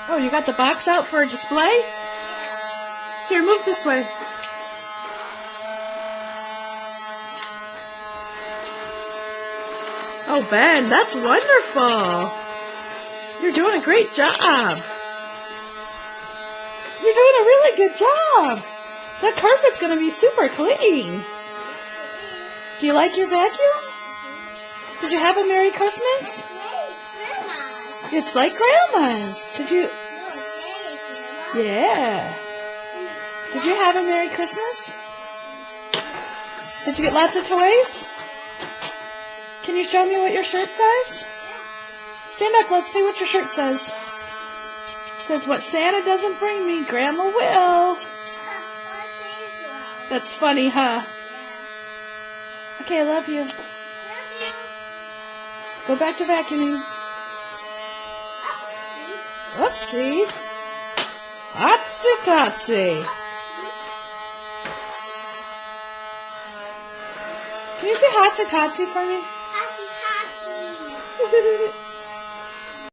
Oh, you got the box out for a display? Here, move this way. Oh, Ben, that's wonderful. You're doing a great job. You're doing a really good job. That carpet's going to be super clean. Do you like your vacuum? Did you have a Merry Christmas? It's like Grandma's. Did you? Yeah. Did you have a Merry Christmas? Did you get lots of toys? Can you show me what your shirt says? Stand up, let's see what your shirt says. It says, what Santa doesn't bring me, Grandma will. That's funny, huh? Okay, I love you. Go back to vacuuming. Oopsie. Hotsy-totsy. Can you say hotsy-totsy for me? Hotsy-totsy.